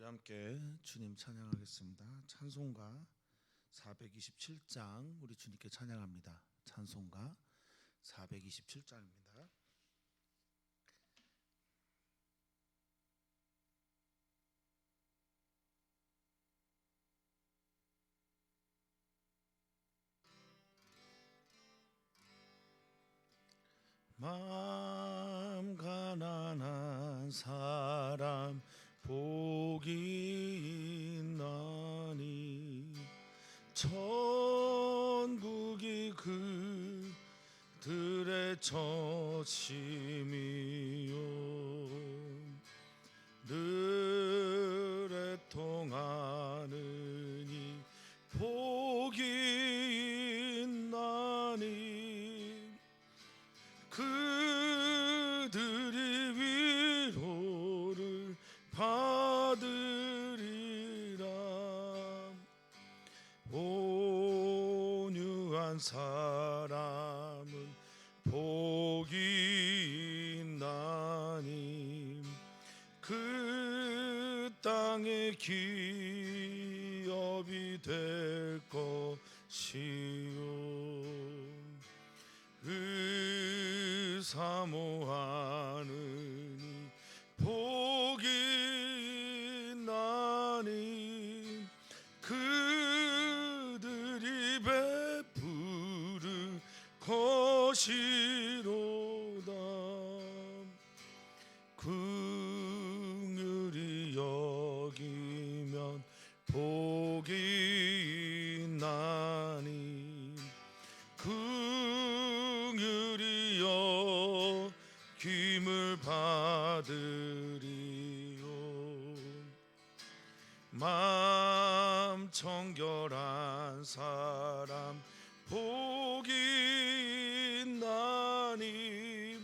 함께 주님 찬양하겠습니다. 찬송가 427장 우리 주님께 찬양합니다. 찬송가 427장입니다. 마음 가난한 사람 복이 있나니 천국이 그들의 처심이요 늘 애통하느니 복이 있나니 그들이 위로를 받으리라. 온유한 사람은 복이 있나니 그 땅의 기업이 될 것이요 그 사모하느니 복이 있나니 그들이 베푸를 것이로다. 긍휼히 여기면 복이 있나니 긍휼히 여김을 받으리요 마음 청결한 사람 복이 있나니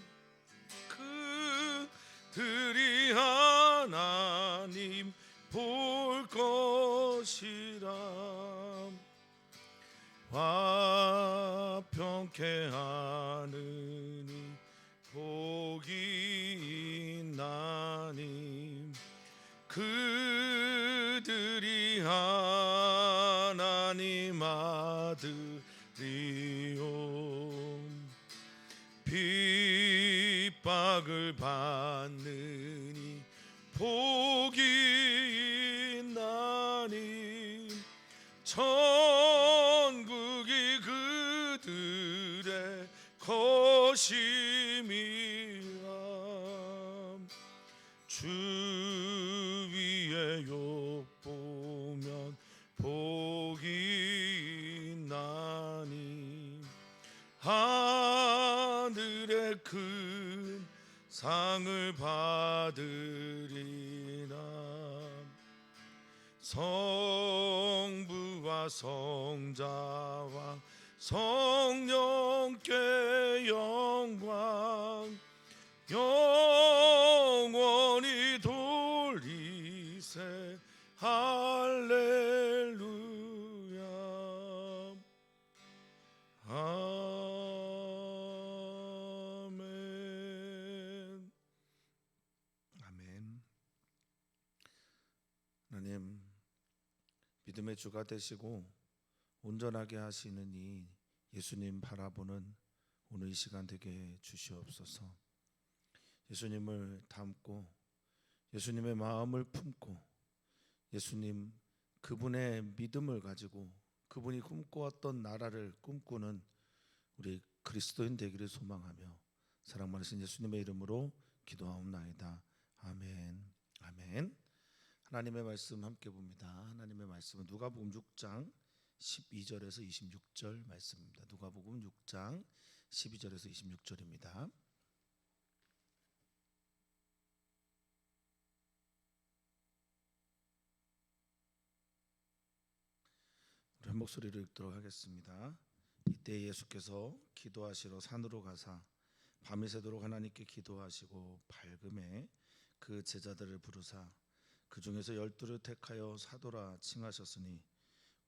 그들이 하나님 볼 것이라. 화평케 하느니 복이 있나니 그들이 하나님 아들이요 핍박을 받느니 복이 있나니 천국이 그들의 것임이라. 주 위에 욕보면 복이 있나니 하늘의 큰 상을 받으리라. 성부와 성자와 성령께 영광 영원히 돌리세 할렐루야. 아멘. 아멘. 하나님 믿음의 주가 되시고 온전하게 하시는 이 예수님 바라보는 오늘 이 시간 되게 주시옵소서. 예수님을 닮고 예수님의 마음을 품고 예수님 그분의 믿음을 가지고 그분이 꿈꾸었던 나라를 꿈꾸는 우리 그리스도인 되기를 소망하며 사랑 많으신 예수님의 이름으로 기도하옵나이다. 아멘. 아멘. 하나님의 말씀 함께 봅니다. 하나님의 말씀은 누가복음 6장 12절에서 26절 말씀입니다. 누가복음 6장 12절에서 26절입니다. 우리 한 목소리로 읽도록 하겠습니다. 이때 예수께서 기도하시러 산으로 가사 밤이 새도록 하나님께 기도하시고 밝음에 그 제자들을 부르사 그 중에서 12를 택하여 사도라 칭하셨으니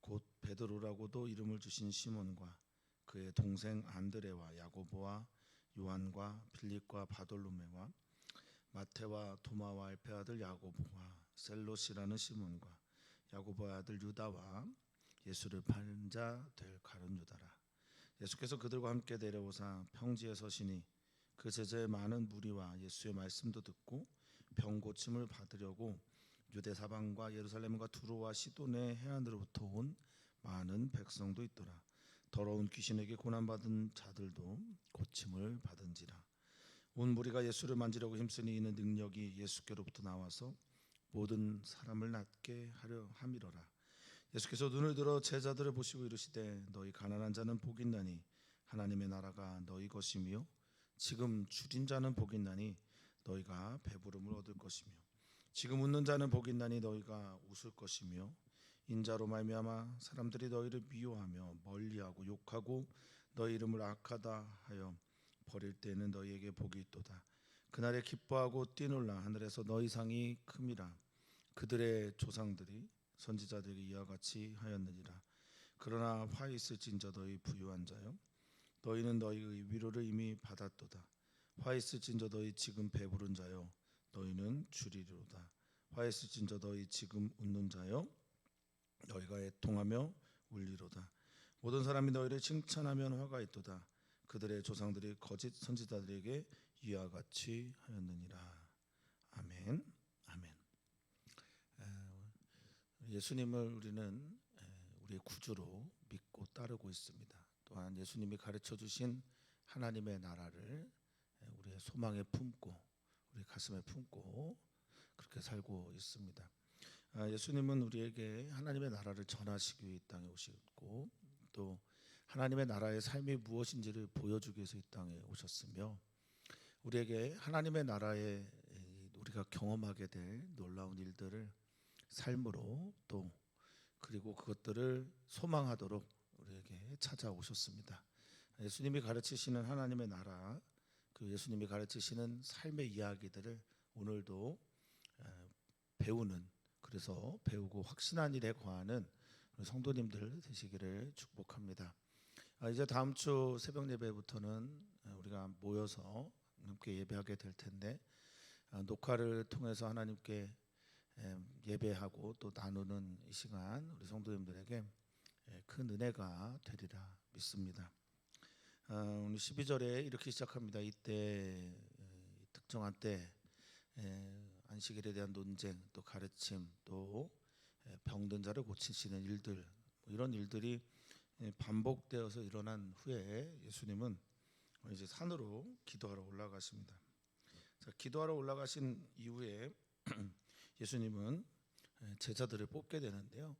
곧 베드로라고도 이름을 주신 시몬과 그의 동생 안드레와 야고보와 요한과 빌립과 바돌로메와 마태와 도마와 알페 아들 야고보와 셀롯이라는 시몬과 야고보의 아들 유다와 예수를 팔은 자 될 가룟 유다라. 예수께서 그들과 함께 내려오사 평지에 서시니 그 제자의 많은 무리와 예수의 말씀도 듣고 병 고침을 받으려고 유대 사방과 예루살렘과 두로와 시돈의 해안으로부터 온 많은 백성도 있더라. 더러운 귀신에게 고난받은 자들도 고침을 받은지라. 온 무리가 예수를 만지려고 힘쓰니 이는 능력이 예수께로부터 나와서 모든 사람을 낫게 하려 함이로라. 예수께서 눈을 들어 제자들을 보시고 이르시되 너희 가난한 자는 복이 있나니 하나님의 나라가 너희 것이며 지금 줄인 자는 복이 있나니 너희가 배부름을 얻을 것이며 지금 웃는 자는 복이 있나니 너희가 웃을 것이며 인자로 말미암아 사람들이 너희를 미워하며 멀리하고 욕하고 너희 이름을 악하다 하여 버릴 때에는 너희에게 복이 있도다. 그날에 기뻐하고 뛰놀라 하늘에서 너희 상이 큼이라. 그들의 조상들이 선지자들에게 이와 같이 하였느니라. 그러나 화 있을진저 너희 부유한 자여 너희는 너희의 위로를 이미 받았도다. 화 있을진저 너희 지금 배부른 자여 너희는 주리로다. 화 있을진저 너희 지금 웃는 자여 너희가 애통하며 울리로다. 모든 사람이 너희를 칭찬하면 화가 있도다. 그들의 조상들이 거짓 선지자들에게 이와 같이 하였느니라. 아멘. 아멘. 예수님을 우리는 우리의 구주로 믿고 따르고 있습니다. 또한 예수님이 가르쳐 주신 하나님의 나라를 우리의 소망에 품고 우리 가슴에 품고 그렇게 살고 있습니다. 예수님은 우리에게 하나님의 나라를 전하시기 위해 이 땅에 오셨고 또 하나님의 나라의 삶이 무엇인지를 보여주기 위해서 이 땅에 오셨으며 우리에게 하나님의 나라에 우리가 경험하게 될 놀라운 일들을 삶으로 또 그리고 그것들을 소망하도록 우리에게 찾아오셨습니다. 예수님이 가르치시는 하나님의 나라, 그 예수님이 가르치시는 삶의 이야기들을 오늘도 배우는 그래서 배우고 확신한 일에 거하는 성도님들 되시기를 축복합니다. 이제 다음 주 새벽 예배부터는 우리가 모여서 함께 예배하게 될 텐데 녹화를 통해서 하나님께 예배하고 또 나누는 이 시간 우리 성도님들에게 큰 은혜가 되리라 믿습니다. 오늘 12절에 이렇게 시작합니다. 이때 특정한 때 안식일에 대한 논쟁 또 가르침 또 병든 자를 고치시는 일들 이런 일들이 반복되어서 일어난 후에 예수님은 이제 산으로 기도하러 올라가십니다. 자, 기도하러 올라가신 이후에 예수님은 제자들을 뽑게 되는데요.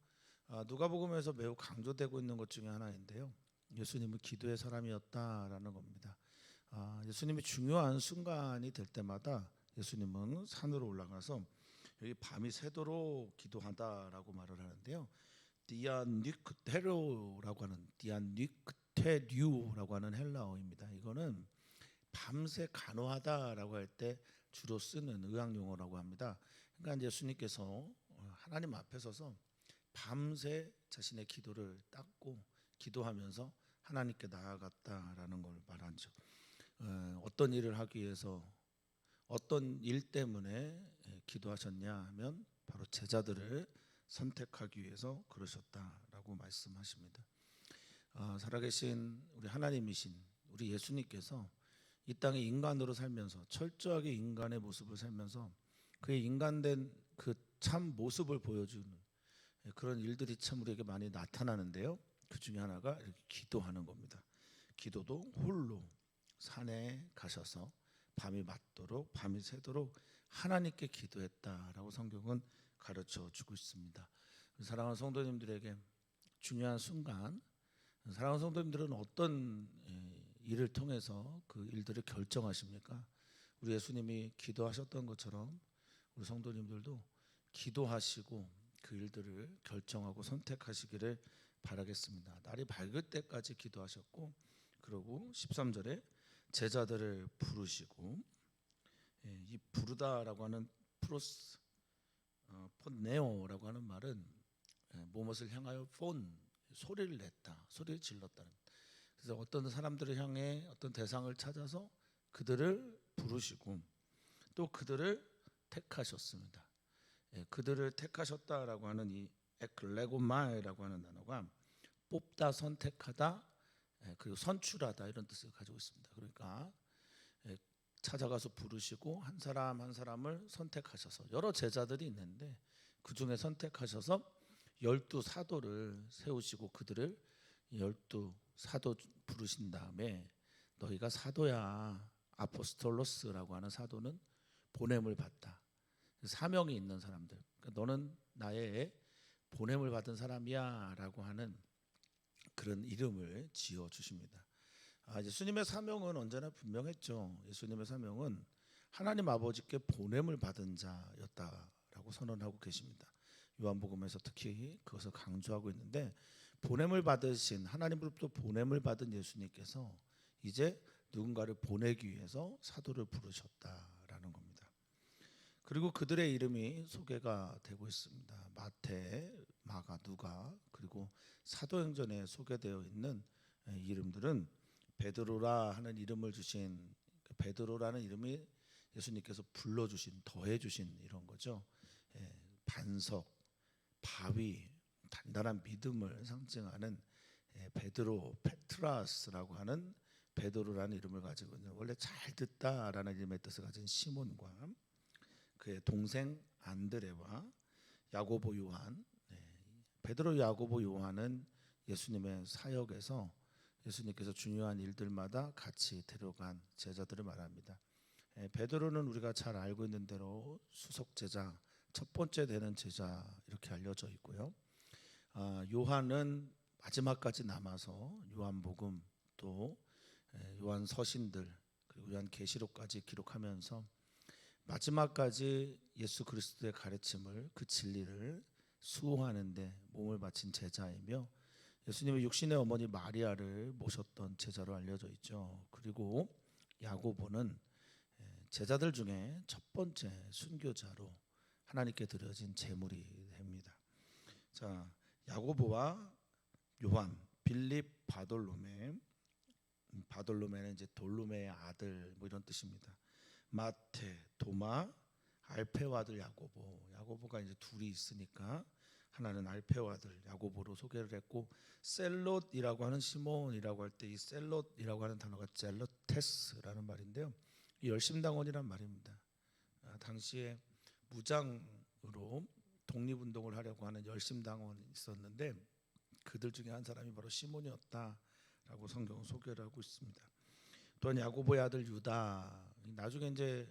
누가복음에서 매우 강조되고 있는 것 중에 하나인데요. 예수님은 기도의 사람이었다라는 겁니다. 예수님이 중요한 순간이 될 때마다 예수님은 산으로 올라가서 여기 밤이 새도록 기도한다라고 말을 하는데요. 디아닉테로라고 하는 디아닉테류라고 하는 헬라어입니다. 이거는 밤새 간호하다라고 할 때 주로 쓰는 의학 용어라고 합니다. 그러니까 예수님께서 하나님 앞에 서서 밤새 자신의 기도를 닦고 기도하면서 하나님께 나아갔다라는 걸 말하죠. 어떤 일을 하기 위해서 어떤 일 때문에 기도하셨냐 하면 바로 제자들을 선택하기 위해서 그러셨다라고 말씀하십니다. 살아계신 우리 하나님이신 우리 예수님께서 이 땅에 인간으로 살면서 철저하게 인간의 모습을 살면서 그의 인간된 그 참 모습을 보여주는 그런 일들이 참 우리에게 많이 나타나는데요. 그 중에 하나가 이렇게 기도하는 겁니다. 기도도 홀로 산에 가셔서 밤이 맞도록 밤이 새도록 하나님께 기도했다라고 성경은 가르쳐 주고 있습니다. 사랑하는 성도님들에게 중요한 순간 사랑하는 성도님들은 어떤 일을 통해서 그 일들을 결정하십니까? 우리 예수님이 기도하셨던 것처럼 우리 성도님들도 기도하시고 그 일들을 결정하고 선택하시기를 바라겠습니다. 날이 밝을 때까지 기도하셨고 그리고 13절에 제자들을 부르시고 이 부르다라고 하는 프로스 폰네오라고 하는 말은 무엇을 향하여 폰 소리를 냈다, 소리를 질렀다는. 그래서 어떤 사람들을 향해 어떤 대상을 찾아서 그들을 부르시고 또 그들을 택하셨습니다. 그들을 택하셨다라고 하는 이 에클레고마이라고 하는 단어가 뽑다, 선택하다, 그리고 선출하다 이런 뜻을 가지고 있습니다. 그러니까 찾아가서 부르시고 한 사람 한 사람을 선택하셔서 여러 제자들이 있는데 그 중에 선택하셔서 12사도를 세우시고 그들을 12사도 부르신 다음에 너희가 사도야, 아포스톨로스라고 하는 사도는 보냄을 받다, 사명이 있는 사람들, 그러니까 너는 나의 보냄을 받은 사람이야 라고 하는 그런 이름을 지어 주십니다. 예수님의 사명은 언제나 분명했죠. 예수님의 사명은 하나님 아버지께 보냄을 받은 자였다라고 선언하고 계십니다. 요한복음에서 특히 그것을 강조하고 있는데, 보냄을 받으신, 하나님으로부터 보냄을 받은 예수님께서 이제 누군가를 보내기 위해서 사도를 부르셨다라는 겁니다. 그리고 그들의 이름이 소개가 되고 있습니다. 마태, 마가, 누가, 그리고 사도행전에 소개되어 있는 이름들은 베드로라 하는 이름을 주신, 베드로라는 이름이 예수님께서 불러주신, 더해주신 이런 거죠. 반석, 바위, 단단한 믿음을 상징하는 베드로, 페트라스라고 하는 베드로라는 이름을 가지고 있는, 원래 잘 듣다라는 이름의 뜻을 가진 시몬과 그의 동생 안드레와 야고보, 요한. 베드로, 야고보, 요한은 예수님의 사역에서 예수님께서 중요한 일들마다 같이 데려간 제자들을 말합니다. 베드로는 우리가 잘 알고 있는 대로 수석 제자, 첫 번째 되는 제자 이렇게 알려져 있고요. 요한은 마지막까지 남아서 요한복음, 또 요한 서신들, 그리고 요한 계시록까지 기록하면서 마지막까지 예수 그리스도의 가르침을, 그 진리를 수호하는데 몸을 바친 제자이며 예수님의 육신의 어머니 마리아를 모셨던 제자로 알려져 있죠. 그리고 야고보는 제자들 중에 첫 번째 순교자로 하나님께 드려진 제물이 됩니다. 자, 야고보와 요한, 빌립, 바돌로메, 바돌로메는 이제 돌로메의 아들 뭐 이런 뜻입니다. 마태, 도마, 알페오 아들 야고보. 야고보가 이제 둘이 있으니까 하나는 알페오 아들 야고보로 소개를 했고, 셀롯이라고 하는 시몬이라고 할 때 이 셀롯이라고 하는 단어가 젤로테스라는 말인데요. 이 열심당원이란 말입니다. 당시에 무장으로 독립운동을 하려고 하는 열심당원이 있었는데 그들 중에 한 사람이 바로 시몬이었다라고 성경은 소개를 하고 있습니다. 또한 야고보의 아들 유다, 나중에 이제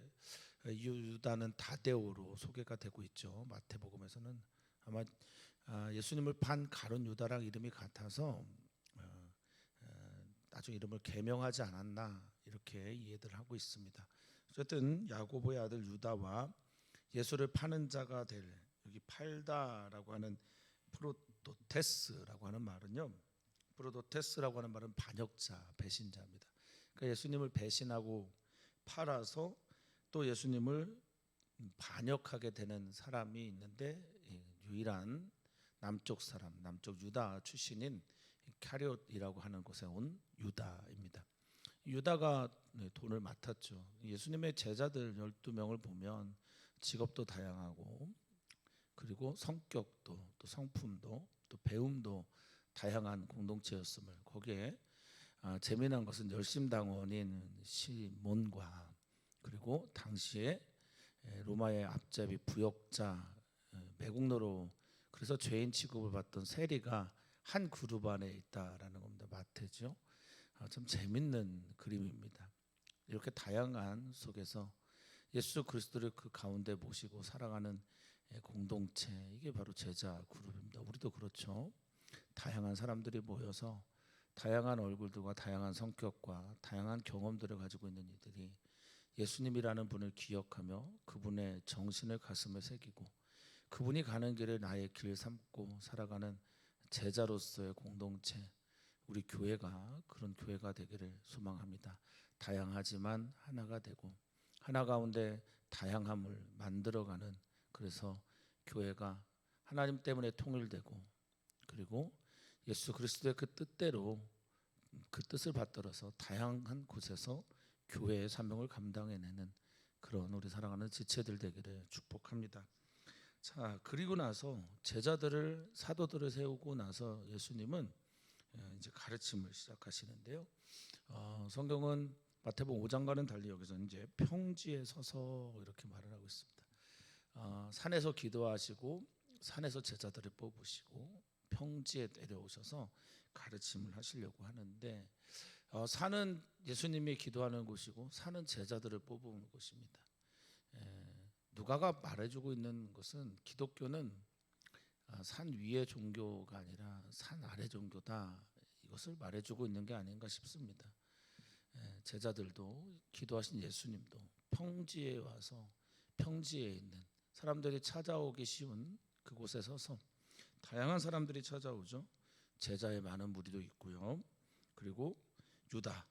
유다는 다데오로 소개가 되고 있죠. 마태복음에서는 아마 예수님을 판 가룟 유다랑 이름이 같아서 나중에 이름을 개명하지 않았나 이렇게 이해를 하고 있습니다. 어쨌든 야고보의 아들 유다와 예수를 파는 자가 될, 여기 팔다라고 하는 프로도테스라고 하는 말은요, 프로도테스라고 하는 말은 반역자, 배신자입니다. 그러니까 예수님을 배신하고 팔아서 또 예수님을 반역하게 되는 사람이 있는데, 유일한 남쪽 사람, 남쪽 유다 출신인 카리옷이라고 하는 곳에 온 유다입니다. 유다가 돈을 맡았죠. 예수님의 제자들 12명을 보면 직업도 다양하고, 그리고 성격도, 또 성품도, 또 배움도 다양한 공동체였음을, 거기에 재미난 것은 열심당원인 시몬과, 그리고 당시에 로마의 앞잡이 부역자, 매국노로, 그래서 죄인 취급을 받던 세리가 한 그룹 안에 있다라는 겁니다. 마태죠. 참 재밌는 그림입니다. 이렇게 다양한 속에서 예수 그리스도를 그 가운데 모시고 살아가는 공동체, 이게 바로 제자 그룹입니다. 우리도 그렇죠. 다양한 사람들이 모여서 다양한 얼굴들과 다양한 성격과 다양한 경험들을 가지고 있는 이들이 예수님이라는 분을 기억하며 그분의 정신을 가슴에 새기고 그분이 가는 길을 나의 길 삼고 살아가는 제자로서의 공동체, 우리 교회가 그런 교회가 되기를 소망합니다. 다양하지만 하나가 되고 하나 가운데 다양함을 만들어가는, 그래서 교회가 하나님 때문에 통일되고, 그리고 예수 그리스도의 그 뜻대로 그 뜻을 받들어서 다양한 곳에서 교회의 사명을 감당해내는 그런 우리 사랑하는 지체들 되기를 축복합니다. 자, 그리고 나서 제자들을 사도들을 세우고 나서 예수님은 이제 가르침을 시작하시는데요. 성경은 마태복음 5장과는 달리 여기서 이제 평지에 서서 이렇게 말을 하고 있습니다. 산에서 기도하시고 산에서 제자들을 뽑으시고 평지에 내려오셔서 가르침을 하시려고 하는데, 산은 예수님이 기도하는 곳이고 산은 제자들을 뽑은 곳입니다. 누가가 말해주고 있는 것은 기독교는 산 위의 종교가 아니라 산 아래 종교다, 이것을 말해주고 있는 게 아닌가 싶습니다. 제자들도 기도하신 예수님도 평지에 와서 평지에 있는 사람들이 찾아오기 쉬운 그곳에 서서 다양한 사람들이 찾아오죠. 제자의 많은 무리도 있고요. 그리고 유다,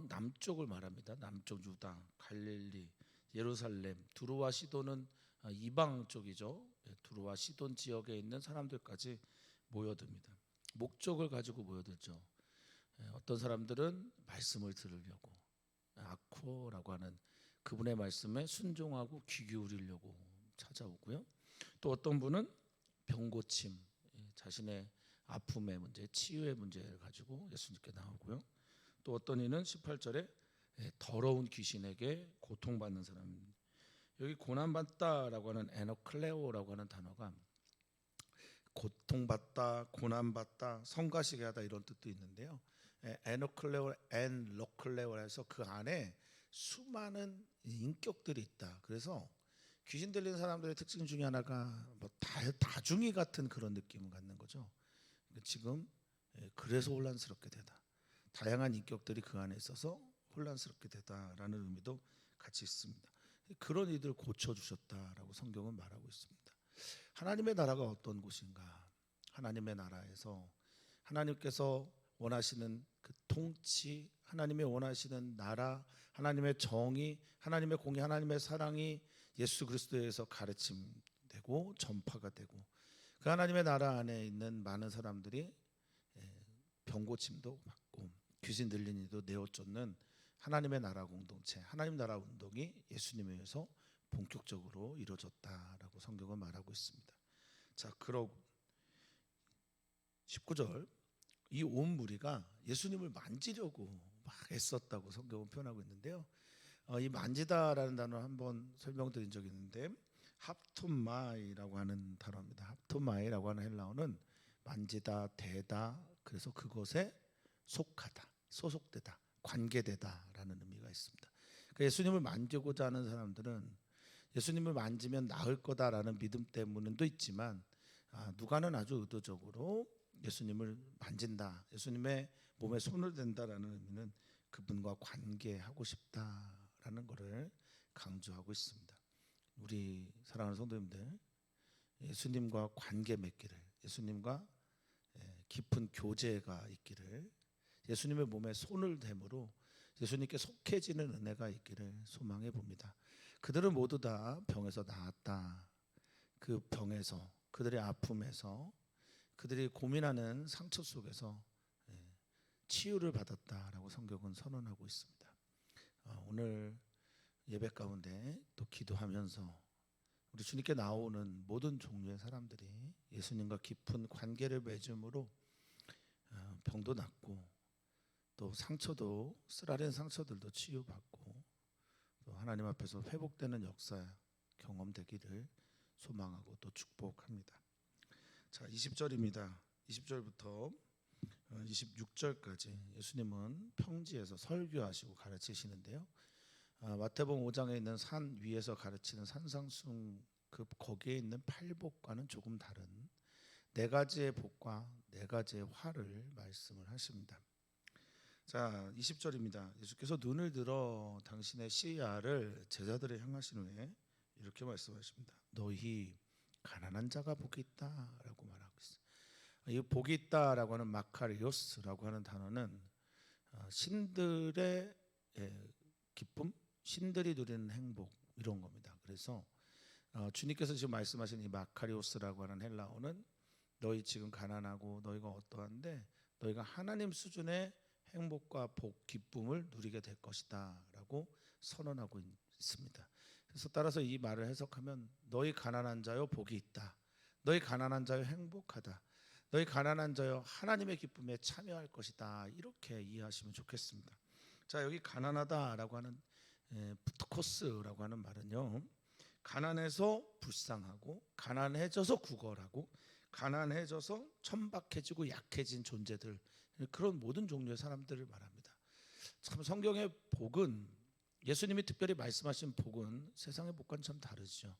남쪽을 말합니다. 남쪽 유다, 갈릴리, 예루살렘, 두루와 시돈은 이방 쪽이죠. 두루와 시돈 지역에 있는 사람들까지 모여듭니다. 목적을 가지고 모여들죠. 어떤 사람들은 말씀을 들으려고, 아코라고 하는 그분의 말씀에 순종하고 귀 기울이려고 찾아오고요. 또 어떤 분은 병고침, 자신의 아픔의 문제, 치유의 문제를 가지고 예수님께 나오고요. 또 어떤 이는 18절에 더러운 귀신에게 고통받는 사람, 여기 고난받다라고 하는 에노클레오라고 하는 단어가 고통받다, 고난받다, 성가시게 하다 이런 뜻도 있는데요. 에노클레오, 엔로클레오라 해서 그 안에 수많은 인격들이 있다. 그래서 귀신 들리는 사람들의 특징 중에 하나가 뭐 다중이 같은 그런 느낌을 갖는 거죠. 지금 그래서 혼란스럽게 되다. 다양한 인격들이 그 안에 있어서 혼란스럽게 되다라는 의미도 같이 있습니다. 그런 이들 고쳐주셨다라고 성경은 말하고 있습니다. 하나님의 나라가 어떤 곳인가? 하나님의 나라에서 하나님께서 원하시는 그 통치, 하나님의 원하시는 나라, 하나님의 정의, 하나님의 공의, 하나님의 사랑이 예수 그리스도에서 가르침되고 전파가 되고, 그 하나님의 나라 안에 있는 많은 사람들이 병고침도 받고 귀신 들린 이도 내어 쫓는 하나님의 나라 공동체, 하나님 나라 운동이 예수님에 의해서 본격적으로 이루어졌다라고 성경은 말하고 있습니다. 자, 그러고 19절, 이 온 무리가 예수님을 만지려고 막 애썼다고 성경은 표현하고 있는데요. 이 만지다라는 단어 한번 설명드린 적이 있는데 합토마이라고 하는 단어입니다. 합토마이라고 하는 헬라어는 만지다, 대다, 그래서 그것에 속하다, 소속되다, 관계되다라는 의미가 있습니다. 그러니까 예수님을 만지고자 하는 사람들은 예수님을 만지면 나을 거다라는 믿음 때문도 있지만, 누가는 아주 의도적으로 예수님을 만진다, 예수님의 몸에 손을 댄다라는 의미는 그분과 관계하고 싶다라는 것을 강조하고 있습니다. 우리 사랑하는 성도님들, 예수님과 관계 맺기를, 예수님과 깊은 교제가 있기를, 예수님의 몸에 손을 댐으로 예수님께 속해지는 은혜가 있기를 소망해 봅니다. 그들은 모두 다 병에서 나았다. 그 병에서, 그들의 아픔에서, 그들이 고민하는 상처 속에서 치유를 받았다라고 성경은 선언하고 있습니다. 오늘 예배 가운데 또 기도하면서 우리 주님께 나오는 모든 종류의 사람들이 예수님과 깊은 관계를 맺음으로 병도 낫고 또 상처도, 쓰라린 상처들도 치유받고 또 하나님 앞에서 회복되는 역사 경험되기를 소망하고 또 축복합니다. 자, 20절입니다. 20절부터 26절까지 예수님은 평지에서 설교하시고 가르치시는데요. 마태복음 5장에 있는 산 위에서 가르치는 산상순, 거기에 있는 팔복과는 조금 다른 네 가지의 복과 네 가지의 화를 말씀을 하십니다. 자, 20절입니다. 예수께서 눈을 들어 당신의 시야를 제자들에 향하신 후에 이렇게 말씀하십니다. 너희 가난한 자가 복이 있다라고 말하고 있어요. 이 복이 있다라고 하는 마카리오스라고 하는 단어는 신들의 기쁨, 신들이 누리는 행복, 이런 겁니다. 그래서 주님께서 지금 말씀하신 이 마카리오스라고 하는 헬라어는 너희 지금 가난하고 너희가 어떠한데 너희가 하나님 수준의 행복과 복, 기쁨을 누리게 될 것이다 라고 선언하고 있습니다. 그래서 따라서 이 말을 해석하면 너희 가난한 자여 복이 있다. 너희 가난한 자여 행복하다. 너희 가난한 자여 하나님의 기쁨에 참여할 것이다. 이렇게 이해하시면 좋겠습니다. 자, 여기 가난하다라고 하는 푸트코스라고 하는 말은요, 가난해서 불쌍하고 가난해져서 구걸하고 가난해져서 천박해지고 약해진 존재들, 그런 모든 종류의 사람들을 말합니다. 참 성경의 복은, 예수님이 특별히 말씀하신 복은 세상의 복과는 참 다르죠.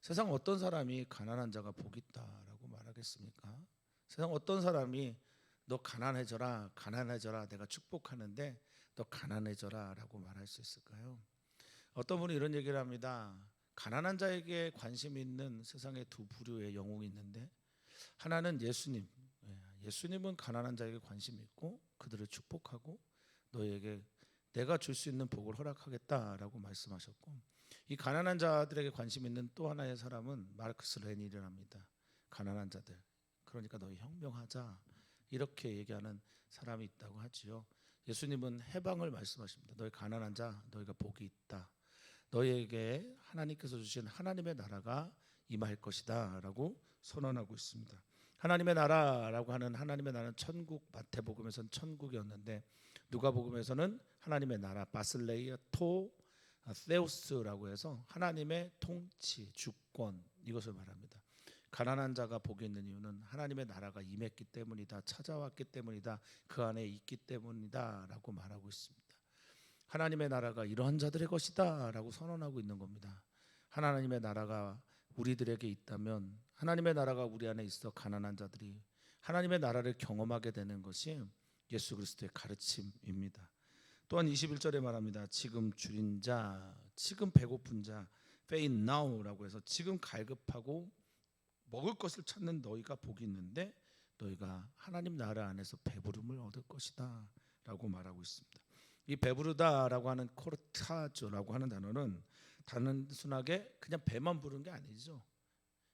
세상 어떤 사람이 가난한 자가 복 있다라고 말하겠습니까? 세상 어떤 사람이 너 가난해져라 가난해져라 내가 축복하는데 너 가난해져라 라고 말할 수 있을까요? 어떤 분이 이런 얘기를 합니다. 가난한 자에게 관심 있는 세상에 두 부류의 영웅이 있는데, 하나는 예수님, 예수님은 가난한 자에게 관심이 있고 그들을 축복하고 너에게 내가 줄 수 있는 복을 허락하겠다라고 말씀하셨고, 이 가난한 자들에게 관심 있는 또 하나의 사람은 마르크스 레닐이랍니다. 가난한 자들, 그러니까 너희 혁명하자, 이렇게 얘기하는 사람이 있다고 하지요. 예수님은 해방을 말씀하십니다. 너희 가난한 자, 너희가 복이 있다. 너희에게 하나님께서 주신 하나님의 나라가 임할 것이다 라고 선언하고 있습니다. 하나님의 나라라고 하는 하나님의 나라는 천국, 마태복음에서는 천국이었는데 누가복음에서는 하나님의 나라, 바슬레이아 토 세우스라고 해서 하나님의 통치, 주권, 이것을 말합니다. 가난한 자가 복이 있는 이유는 하나님의 나라가 임했기 때문이다, 찾아왔기 때문이다, 그 안에 있기 때문이다 라고 말하고 있습니다. 하나님의 나라가 이러한 자들의 것이다 라고 선언하고 있는 겁니다. 하나님의 나라가 우리들에게 있다면, 하나님의 나라가 우리 안에 있어 가난한 자들이 하나님의 나라를 경험하게 되는 것이 예수 그리스도의 가르침입니다. 또한 21절에 말합니다. 지금 줄인 자, 지금 배고픈 자, faint now라고 해서 지금 갈급하고 먹을 것을 찾는 너희가 복이 있는데 너희가 하나님 나라 안에서 배부름을 얻을 것이다 라고 말하고 있습니다. 이 배부르다라고 하는 코르타조라고 하는 단어는 단순하게 그냥 배만 부른 게 아니죠.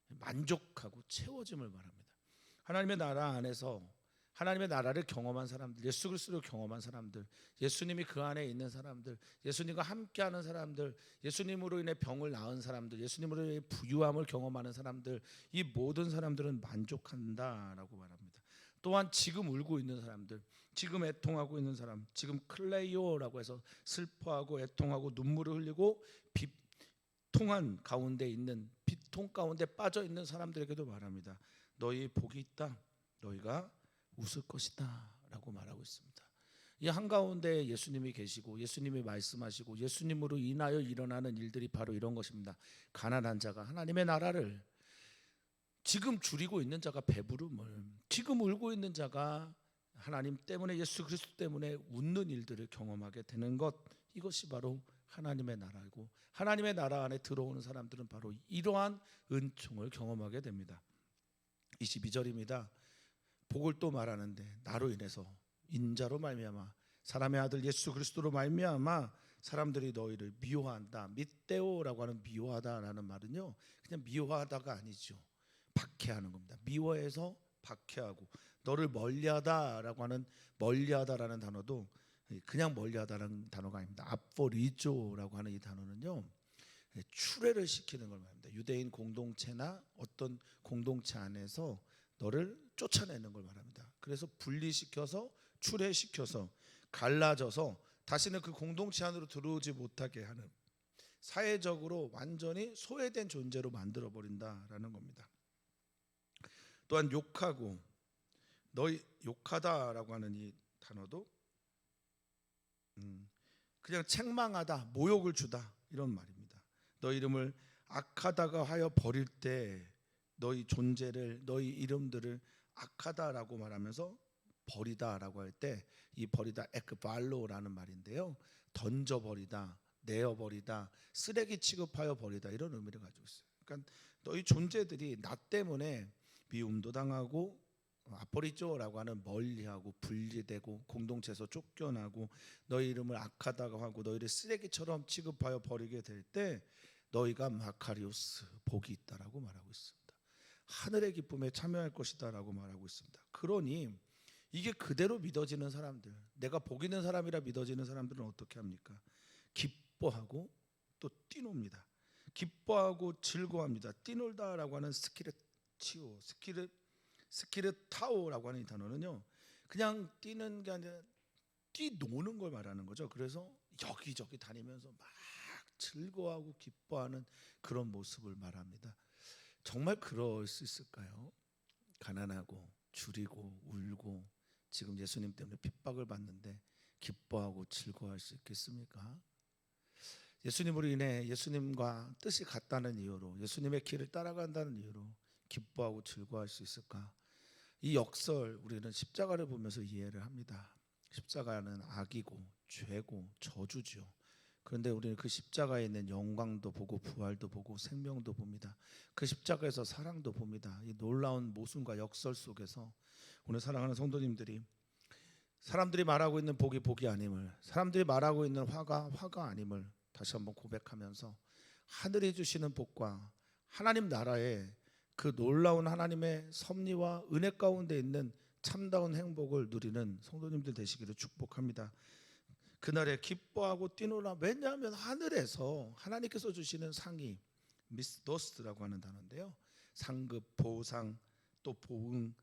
만족하고 채워짐을 말합니다. 하나님의 나라 안에서 하나님의 나라를 경험한 사람들, 예수 그리스도를 경험한 사람들, 예수님이 그 안에 있는 사람들, 예수님과 함께하는 사람들, 예수님으로 인해 병을 나은 사람들, 예수님으로 인해 부유함을 경험하는 사람들, 이 모든 사람들은 만족한다라고 말합니다. 또한 지금 울고 있는 사람들, 지금 애통하고 있는 사람, 지금 클레이오라고 해서 슬퍼하고 애통하고 눈물을 흘리고 비통한 가운데 있는, 비통 가운데 빠져 있는 사람들에게도 말합니다. 너희 복이 있다. 너희가 웃을 것이다 라고 말하고 있습니다. 이 한가운데 예수님이 계시고 예수님이 말씀하시고 예수님으로 인하여 일어나는 일들이 바로 이런 것입니다. 가난한 자가 하나님의 나라를, 지금 줄이고 있는 자가 배부름을, 지금 울고 있는 자가 하나님 때문에, 예수 그리스도 때문에 웃는 일들을 경험하게 되는 것, 이것이 바로 하나님의 나라이고, 하나님의 나라 안에 들어오는 사람들은 바로 이러한 은총을 경험하게 됩니다. 22절입니다. 복을 또 말하는데 나로 인해서, 인자로 말미암아, 사람의 아들 예수 그리스도로 말미암아 사람들이 너희를 미워한다. 미떼오라고 하는 미워하다라는 말은요, 그냥 미워하다가 아니죠. 박해하는 겁니다. 미워해서 박해하고, 너를 멀리하다라고 하는, 멀리하다라는 단어도 그냥 멀리하다라는 단어가 아닙니다. 아포리조라고 하는 이 단어는요, 추례를 시키는 걸 말합니다. 유대인 공동체나 어떤 공동체 안에서 너를 쫓아내는 걸 말합니다. 그래서 분리시켜서, 추례시켜서, 갈라져서 다시는 그 공동체 안으로 들어오지 못하게 하는, 사회적으로 완전히 소외된 존재로 만들어 버린다라는 겁니다. 또한 욕하고, 너희 욕하다라고 하는 이 단어도 그냥 책망하다, 모욕을 주다, 이런 말입니다. 너희 이름을 악하다가 하여 버릴 때, 너희 존재를, 너희 이름들을 악하다라고 말하면서 버리다라고 할 때, 이 버리다 에크발로라는 말인데요, 던져버리다, 내어버리다, 쓰레기 취급하여 버리다, 이런 의미를 가지고 있어요. 그러니까 너희 존재들이 나 때문에 미움도 당하고, 아포리조라고 하는 멀리하고 분리되고 공동체에서 쫓겨나고 너희 이름을 악하다고 하고 너희를 쓰레기처럼 취급하여 버리게 될 때 너희가 마카리오스, 복이 있다라고 말하고 있습니다. 하늘의 기쁨에 참여할 것이다라고 말하고 있습니다. 그러니 이게 그대로 믿어지는 사람들, 내가 복 있는 사람이라 믿어지는 사람들은 어떻게 합니까? 기뻐하고 또 뛰놉니다. 기뻐하고 즐거워합니다. 뛰놀다라고 하는 스키르타오라고 하는 이 단어는요, 그냥 뛰는 게 아니라 뛰노는 걸 말하는 거죠. 그래서 여기저기 다니면서 막 즐거워하고 기뻐하는 그런 모습을 말합니다. 정말 그럴 수 있을까요? 가난하고 줄이고 울고 지금 예수님 때문에 핍박을 받는데 기뻐하고 즐거워할 수 있겠습니까? 예수님으로 인해 예수님과 뜻이 같다는 이유로, 예수님의 길을 따라간다는 이유로 기뻐하고 즐거워할 수 있을까? 이 역설 우리는 십자가를 보면서 이해를 합니다. 십자가는 악이고 죄고 저주죠. 그런데 우리는 그 십자가에 있는 영광도 보고 부활도 보고 생명도 봅니다. 그 십자가에서 사랑도 봅니다. 이 놀라운 모순과 역설 속에서 오늘 사랑하는 성도님들이 사람들이 말하고 있는 복이 복이 아님을, 사람들이 말하고 있는 화가 화가 아님을 다시 한번 고백하면서 하늘이 주시는 복과 하나님 나라의 그 놀라운 하나님의 섭리와 은혜 가운데 있는 참다운 행복을 누리는 성도님들 되시기를 축복합니다. 그날에 기뻐하고 뛰노라. 왜냐하면 하늘에서 하나님께서 주시는 상이 미스도스라고 하는 단어인데요, 상급, 보상, 또 보응,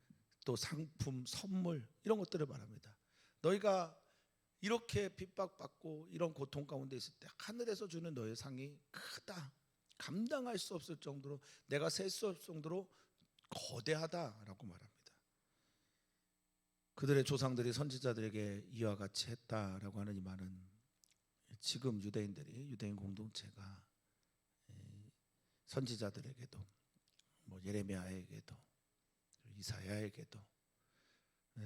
또 상품, 선물, 이런 것들을 말합니다. 너희가 이렇게 핍박받고 이런 고통 가운데 있을 때 하늘에서 주는 너의 상이 크다, 감당할 수 없을 정도로, 내가 셀 수 없을 정도로 거대하다라고 말합니다. 그들의 조상들이 선지자들에게 이와 같이 했다라고 하는 이 말은 지금 유대인 공동체가 선지자들에게도, 예레미야에게도, 이사야에게도,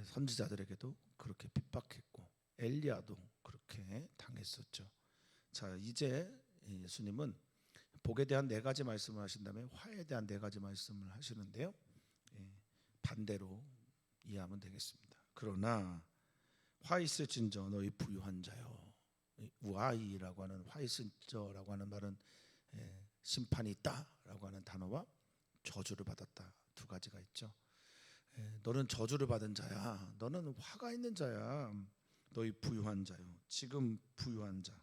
선지자들에게도 그렇게 핍박했고 엘리야도 그렇게 당했었죠. 자, 이제 예수님은 복에 대한 4가지 말씀을 하신 다음에 화에 대한 4가지 말씀을 하시는데요, 반대로 이해하면 되겠습니다. 그러나 화 있을진저 너희 부유한 자요. 우아이라고 하는, 화 있을진저라고 하는 말은 심판이 있다라고 하는 단어와 저주를 받았다, 2가지가 있죠. 너는 저주를 받은 자야, 너는 화가 있는 자야. 너희 부유한 자요. 지금 부유한 자,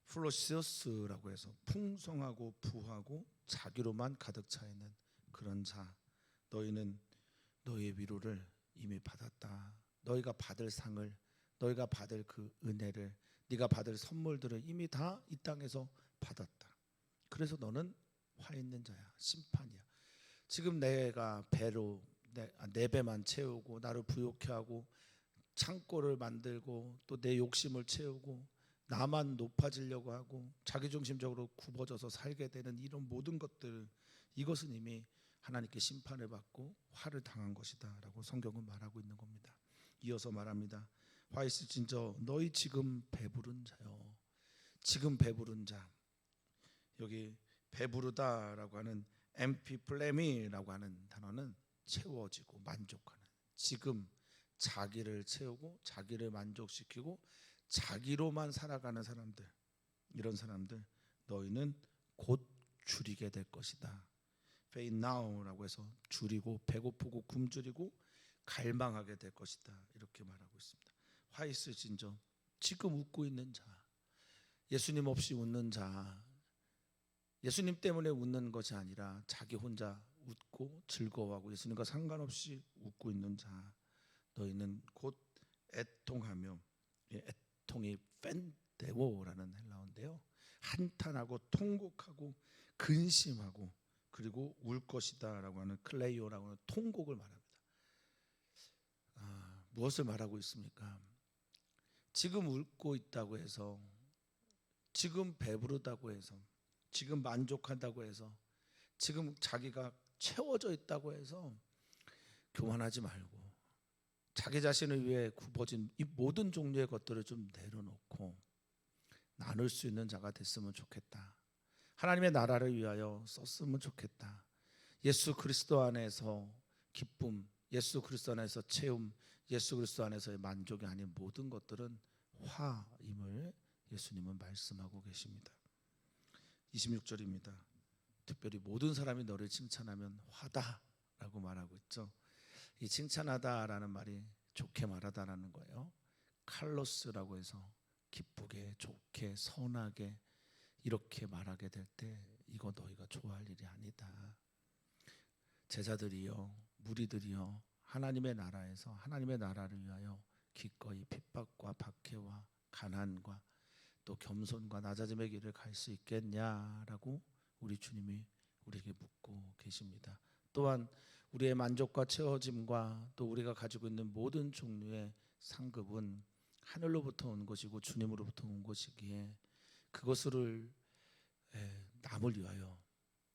플로시어스라고 해서 풍성하고 부하고 자기로만 가득 차 있는 그런 자, 너희는 너희의 위로를 이미 받았다. 너희가 받을 상을, 너희가 받을 그 은혜를, 네가 받을 선물들을 이미 다 이 땅에서 받았다. 그래서 너는 화 있는 자야, 심판이야. 지금 내가 배로 내 배만 채우고 나를 부욕해 하고 창고를 만들고 또 내 욕심을 채우고 나만 높아지려고 하고 자기중심적으로 굽어져서 살게 되는 이런 모든 것들, 이것은 이미 하나님께 심판을 받고 화를 당한 것이다 라고 성경은 말하고 있는 겁니다. 이어서 말합니다. 화 있을진저 너희 지금 배부른 자요. 지금 배부른 자, 여기 배부르다라고 하는 엠피플레미라고 하는 단어는 채워지고 만족하는, 지금 자기를 채우고 자기를 만족시키고 자기로만 살아가는 사람들, 이런 사람들 너희는 곧 줄이게 될 것이다. Faint now라고 해서 줄이고 배고프고 굶주리고 갈망하게 될 것이다, 이렇게 말하고 있습니다. 화 있을진저 지금 웃고 있는 자, 예수님 없이 웃는 자, 예수님 때문에 웃는 것이 아니라 자기 혼자 웃고 즐거워하고 예수님과 상관없이 웃고 있는 자, 너희는 곧 애통하며, 애통이 펜데오라는 헬라어인데요, 한탄하고 통곡하고 근심하고 그리고 울 것이다 라고 하는 클레이오라고 하는 통곡을 말합니다. 무엇을 말하고 있습니까? 지금 웃고 있다고 해서, 지금 배부르다고 해서, 지금 만족한다고 해서, 지금 자기가 채워져 있다고 해서 교만하지 말고 자기 자신을 위해 굽어진 이 모든 종류의 것들을 좀 내려놓고 나눌 수 있는 자가 됐으면 좋겠다. 하나님의 나라를 위하여 썼으면 좋겠다. 예수 그리스도 안에서 기쁨, 예수 그리스도 안에서 채움, 예수 그리스도 안에서의 만족이 아닌 모든 것들은 화임을 예수님은 말씀하고 계십니다. 26절입니다. 특별히 모든 사람이 너를 칭찬하면 화다라고 말하고 있죠. 이 칭찬하다라는 말이 좋게 말하다라는 거예요. 칼로스라고 해서 기쁘게, 좋게, 선하게 이렇게 말하게 될 때 이거 너희가 좋아할 일이 아니다. 제자들이요, 무리들이요, 하나님의 나라에서 하나님의 나라를 위하여 기꺼이 핍박과 박해와 가난과 또 겸손과 낮아짐의 길을 갈 수 있겠냐라고 우리 주님이 우리에게 묻고 계십니다. 또한 우리의 만족과 채워짐과 또 우리가 가지고 있는 모든 종류의 상급은 하늘로부터 온 것이고 주님으로부터 온 것이기에 그것을 남을 위하여,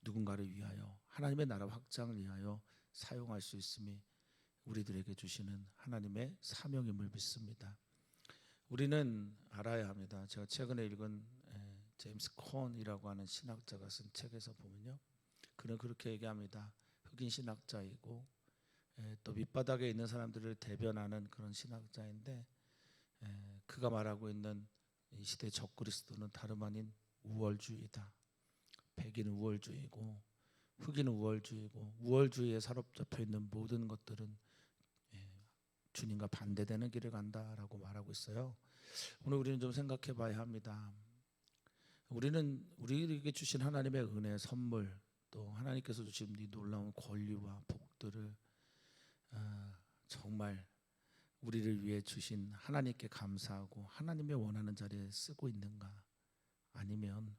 누군가를 위하여, 하나님의 나라 확장을 위하여 사용할 수 있음이 우리들에게 주시는 하나님의 사명임을 믿습니다. 우리는 알아야 합니다. 제가 최근에 읽은 제임스 콘이라고 하는 신학자가 쓴 책에서 보면요, 그는 그렇게 얘기합니다. 흑인 신학자이고 또 밑바닥에 있는 사람들을 대변하는 그런 신학자인데, 그가 말하고 있는 이 시대의 적그리스도는 다름 아닌 우월주의다. 백인은 우월주의고 흑인은 우월주의고 우월주의에 사로잡혀 있는 모든 것들은 주님과 반대되는 길을 간다라고 말하고 있어요. 오늘 우리는 좀 생각해 봐야 합니다. 우리는 우리에게 주신 하나님의 은혜, 선물, 또 하나님께서 주신 이 놀라운 권리와 복들을 정말 우리를 위해 주신 하나님께 감사하고 하나님의 원하는 자리에 쓰고 있는가? 아니면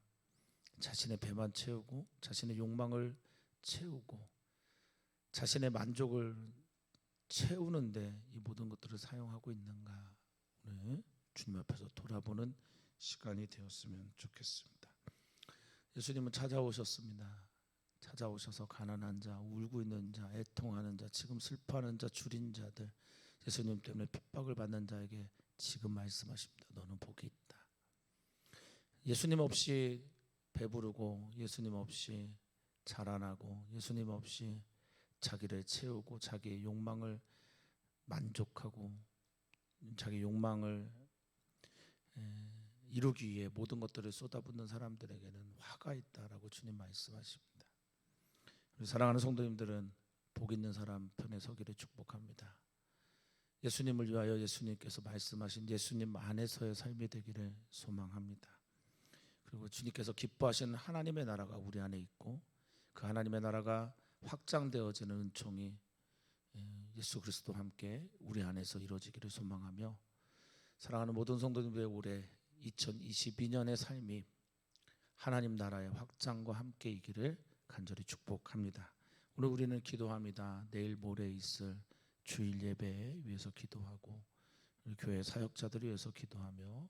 자신의 배만 채우고 자신의 욕망을 채우고 자신의 만족을 채우는데 이 모든 것들을 사용하고 있는가? 오늘 주님 앞에서 돌아보는 시간이 되었으면 좋겠습니다. 예수님은 찾아오셨습니다. 찾아오셔서 가난한 자, 울고 있는 자, 애통하는 자, 지금 슬퍼하는 자, 줄인 자들, 예수님 때문에 핍박을 받는 자에게 지금 말씀하십니다. 너는 복이 있다. 예수님 없이 배부르고 예수님 없이 자라나고 예수님 없이 자기를 채우고 자기의 욕망을 만족하고 자기 욕망을 이루기 위해 모든 것들을 쏟아붓는 사람들에게는 화가 있다라고 주님 말씀하십니다. 사랑하는 성도님들은 복 있는 사람 편에 서기를 축복합니다. 예수님을 위하여 예수님께서 말씀하신 예수님 안에서의 삶이 되기를 소망합니다. 그리고 주님께서 기뻐하시는 하나님의 나라가 우리 안에 있고 그 하나님의 나라가 확장되어지는 은총이 예수 그리스도와 함께 우리 안에서 이루어지기를 소망하며, 사랑하는 모든 성도님들의 올해 2022년의 삶이 하나님 나라의 확장과 함께 이기를 간절히 축복합니다. 오늘 우리는 기도합니다. 내일 모레 있을 주일 예배에 위해서 기도하고 우리 교회 사역자들을 위해서 기도하며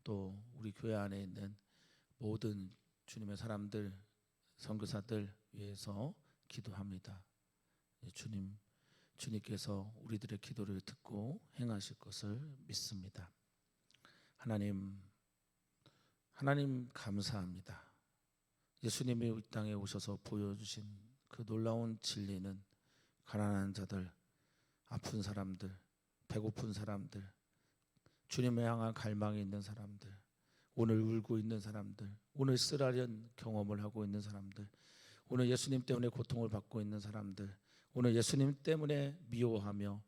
또 우리 교회 안에 있는 모든 주님의 사람들, 선교사들 위해서 기도합니다. 주님께서 우리들의 기도를 듣고 행하실 것을 믿습니다. 하나님 감사합니다. 예수님이 이 땅에 오셔서 보여주신 그 놀라운 진리는 가난한 자들, 아픈 사람들, 배고픈 사람들, 주님을 향한 갈망이 있는 사람들, 오늘 울고 있는 사람들, 오늘 쓰라린 경험을 하고 있는 사람들, 오늘 예수님 때문에 고통을 받고 있는 사람들, 오늘 예수님 때문에 미워하며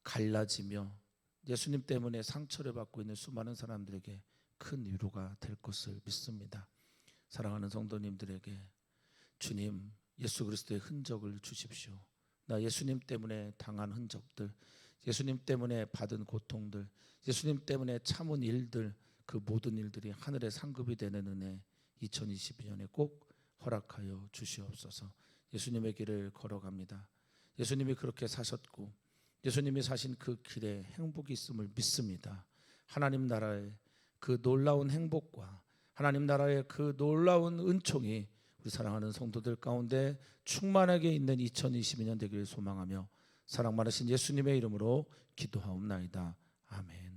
갈라지며 예수님 때문에 상처를 받고 있는 수많은 사람들에게 큰 위로가 될 것을 믿습니다. 사랑하는 성도님들에게 주님 예수 그리스도의 흔적을 주십시오. 나 예수님 때문에 당한 흔적들, 예수님 때문에 받은 고통들, 예수님 때문에 참은 일들, 그 모든 일들이 하늘의 상급이 되는 은혜 2022년에 꼭 허락하여 주시옵소서. 예수님의 길을 걸어갑니다. 예수님이 그렇게 사셨고 예수님이 사신 그 길에 행복이 있음을 믿습니다. 하나님 나라의 그 놀라운 행복과 하나님 나라의 그 놀라운 은총이 우리 사랑하는 성도들 가운데 충만하게 있는 2022년 되기를 소망하며 사랑 많으신 예수님의 이름으로 기도하옵나이다. 아멘.